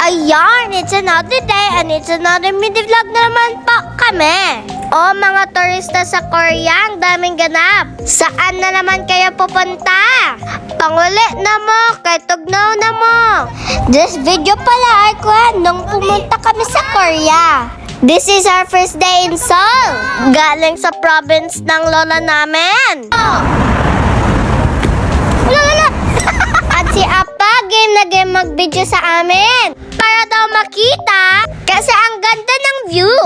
Ayan, it's another day and it's another mini vlog na naman po kami. O mga turista sa Korea, ang daming ganap. Saan na naman kayo pupunta? Panguli na mo, kay tugnaw na mo. This video pala ay nung pumunta kami sa Korea. This is our first day in Seoul. Galing sa province ng lola namin. At si Appa, game na game mag-video sa amin. Para daw makita, kasi ang ganda ng view.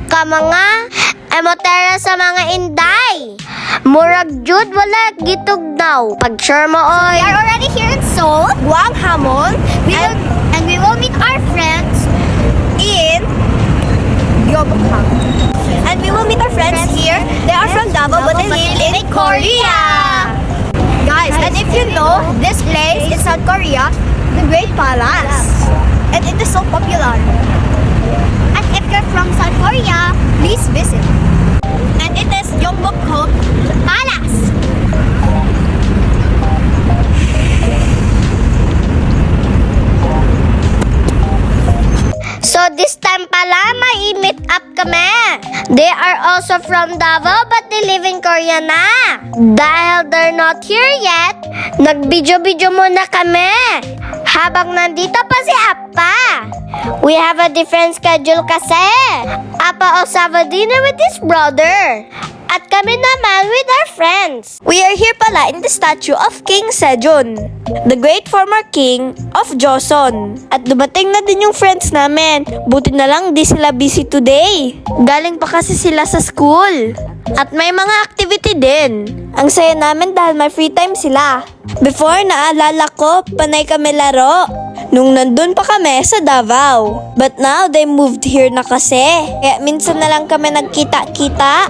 Mga emotera sa mga inday. Murag jud wala gitugnaw. Pag sure mo oy. We are already here in Seoul, Gwanghwamun. And we will meet our friends in Gyeongbokgung. And we will meet our friends here. They are from Davao but they live in Korea. Guys, and if you know, this place in South Korea, the Great Palace. And it is so popular. And if you're from South Korea, please visit. And it is Gyeongbokgung Palace. So this time pala, may meet up kami. They are also from Davao but they live in Korea na. Dahil they're not here yet, nag-video-video muna kami. Habang nandito pa si Appa. We have a different schedule kasi. Appa also have a dinner with his brother. At kami naman with our friends. We are here pala in the statue of King Sejong, the great former king of Joseon. At dumating na din yung friends namin. Buti na lang di sila busy today. Galing pa kasi sila sa school. At may mga activity din. Ang saya namin dahil may free time sila. Before, naalala ko, panay kami laro nung nandun pa kami sa Davao. But now, they moved here na kasi. Kaya minsan na lang kami nagkita-kita.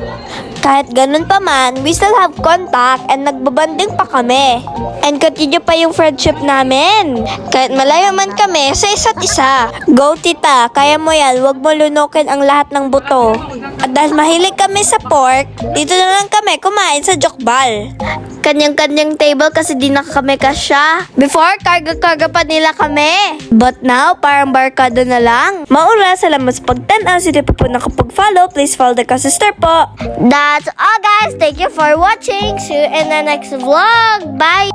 Kahit ganun pa man, we still have contact and nagbabanding pa kami. And continue pa yung friendship namin. Kahit malayo man kami sa isa't isa. Go tita, kaya mo yan, wag mo lunukin ang lahat ng buto. At dahil mahilig kami sa pork, dito na lang kami kumain sa jokbal. Kanyang-kanyang table kasi di na kami kasya. Before, karga-karga pa nila kami. But now, parang barkada na lang. Maura, salamat sa pagtanaw. Sino pa po nakapag-follow, please follow the sister po. That's all guys. Thank you for watching. See you in the next vlog. Bye!